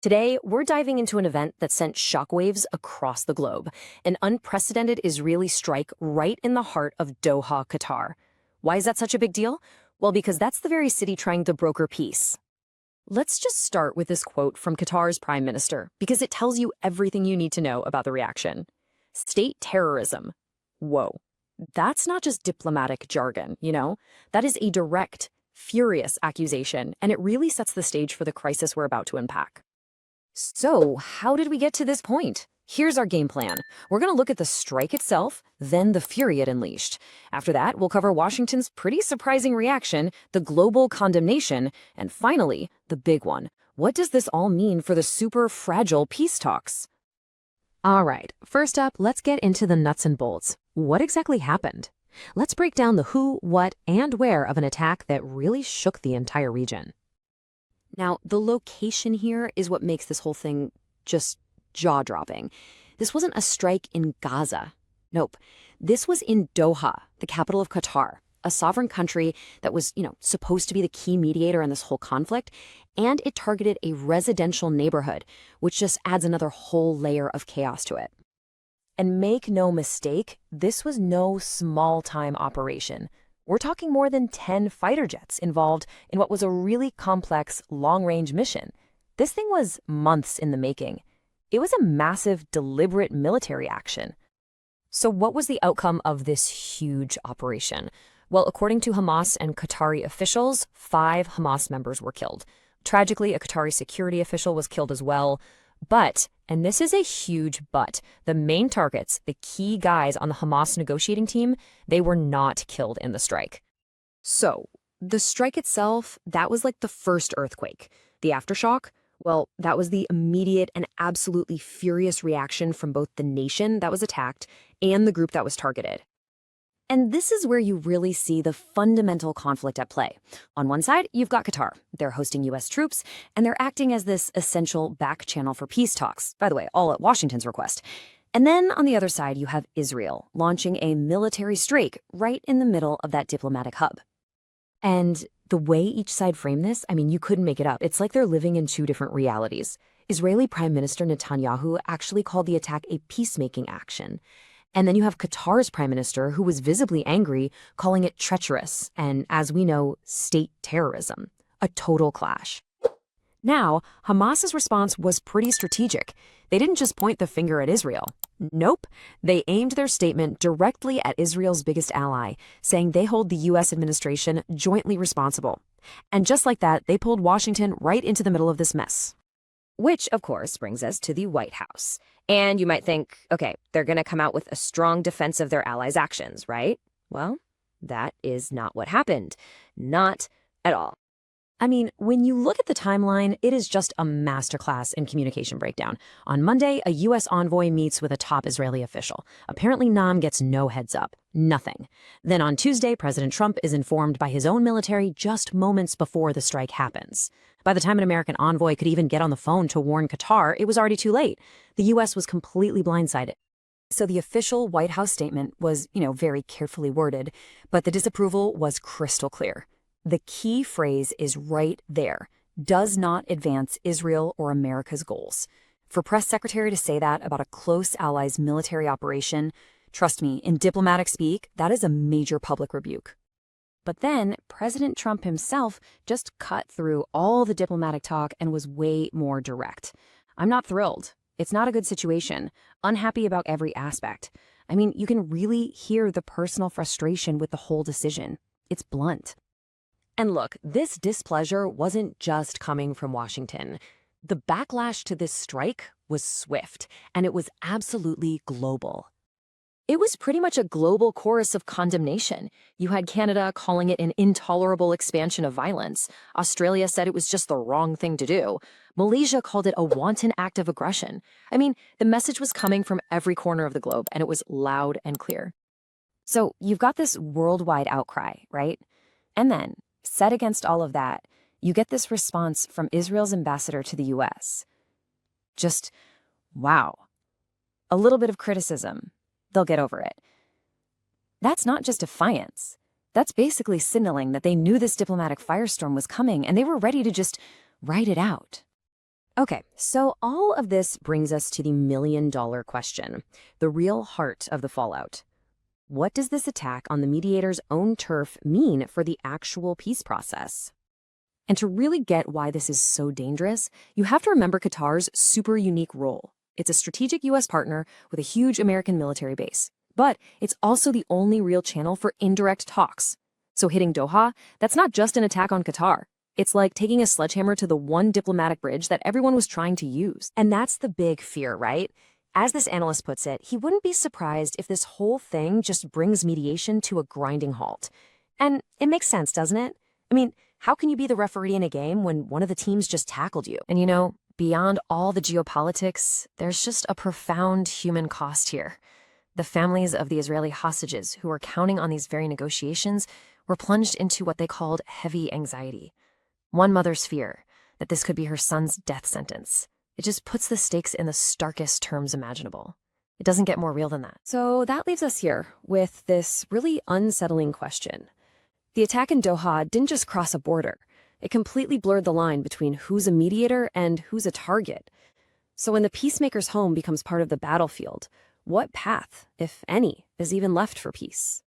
Today, we're diving into an event that sent shockwaves across the globe, an unprecedented Israeli strike right in the heart of Doha, Qatar. Why is that such a big deal? Well, because that's the very city trying to broker peace. Let's just start with this quote from Qatar's prime minister, because it tells you everything you need to know about the reaction. State terrorism. Whoa. That's not just diplomatic jargon, you know? That is a direct, furious accusation, and it really sets the stage for the crisis we're about to unpack. So, how did we get to this point? Here's our game plan. We're going to look at the strike itself, then the fury it unleashed. After that, we'll cover Washington's pretty surprising reaction, the global condemnation, and finally, the big one. What does this all mean for the super fragile peace talks? All right, first up, let's get into the nuts and bolts. What exactly happened? Let's break down the who, what, and where of an attack that really shook the entire region. Now, the location here is what makes this whole thing just jaw-dropping. This wasn't a strike in Gaza. Nope. This was in Doha, the capital of Qatar, a sovereign country that was, supposed to be the key mediator in this whole conflict, and it targeted a residential neighborhood, which just adds another whole layer of chaos to it. And make no mistake, this was no small-time operation. We're talking more than 10 fighter jets involved in what was a really complex, long-range mission. This thing was months in the making. It was a massive, deliberate military action. So what was the outcome of this huge operation? Well, according to Hamas and Qatari officials, 5 Hamas members were killed. Tragically, a Qatari security official was killed as well. But, and this is a huge but, the main targets, the key guys on the Hamas negotiating team, they were not killed in the strike. So, the strike itself, that was like the first earthquake. The aftershock, well, that was the immediate and absolutely furious reaction from both the nation that was attacked and the group that was targeted. And this is where you really see the fundamental conflict at play. On one side, you've got Qatar. They're hosting U.S. troops, and they're acting as this essential back channel for peace talks, by the way, all at Washington's request. And then on the other side, you have Israel launching a military strike right in the middle of that diplomatic hub. And the way each side framed this, you couldn't make it up. It's like they're living in 2 different realities. Israeli Prime Minister Netanyahu actually called the attack a peacemaking action. And then you have Qatar's prime minister, who was visibly angry, calling it treacherous and, as we know, state terrorism. A total clash. Now, Hamas's response was pretty strategic. They didn't just point the finger at Israel. Nope. They aimed their statement directly at Israel's biggest ally, saying they hold the U.S. administration jointly responsible. And just like that, they pulled Washington right into the middle of this mess. Which, of course, brings us to the White House. And you might think, okay, they're going to come out with a strong defense of their allies' actions, right? Well, that is not what happened. Not at all. When you look at the timeline, it is just a masterclass in communication breakdown. On Monday, a U.S. envoy meets with a top Israeli official. Apparently, Nam gets no heads up. Nothing. Then on Tuesday, President Trump is informed by his own military just moments before the strike happens. By the time an American envoy could even get on the phone to warn Qatar, it was already too late. The U.S. was completely blindsided. So the official White House statement was, very carefully worded, but the disapproval was crystal clear. The key phrase is right there. Does not advance Israel or America's goals. For press secretary to say that about a close ally's military operation, trust me, in diplomatic speak, that is a major public rebuke. But then President Trump himself just cut through all the diplomatic talk and was way more direct. I'm not thrilled. It's not a good situation. Unhappy about every aspect. You can really hear the personal frustration with the whole decision. It's blunt. And look, this displeasure wasn't just coming from Washington. The backlash to this strike was swift, and it was absolutely global. It was pretty much a global chorus of condemnation. You had Canada calling it an intolerable expansion of violence. Australia said it was just the wrong thing to do. Malaysia called it a wanton act of aggression. The message was coming from every corner of the globe, and it was loud and clear. So you've got this worldwide outcry, right? And then, set against all of that, you get this response from Israel's ambassador to the U.S. Just, wow. A little bit of criticism. They'll get over it. That's not just defiance. That's basically signaling that they knew this diplomatic firestorm was coming and they were ready to just ride it out. Okay, so all of this brings us to the million-dollar question, the real heart of the fallout. What does this attack on the mediator's own turf mean for the actual peace process? And to really get why this is so dangerous, you have to remember Qatar's super unique role. It's a strategic U.S. partner with a huge American military base, but it's also the only real channel for indirect talks. So hitting Doha, that's not just an attack on Qatar. It's like taking a sledgehammer to the one diplomatic bridge that everyone was trying to use. And that's the big fear, right? As this analyst puts it, he wouldn't be surprised if this whole thing just brings mediation to a grinding halt. And it makes sense, doesn't it? I mean, how can you be the referee in a game when one of the teams just tackled you? And beyond all the geopolitics, there's just a profound human cost here. The families of the Israeli hostages who were counting on these very negotiations were plunged into what they called heavy anxiety. One mother's fear that this could be her son's death sentence. It just puts the stakes in the starkest terms imaginable. It doesn't get more real than that. So that leaves us here with this really unsettling question. The attack in Doha didn't just cross a border. It completely blurred the line between who's a mediator and who's a target. So when the peacemaker's home becomes part of the battlefield, what path, if any, is even left for peace?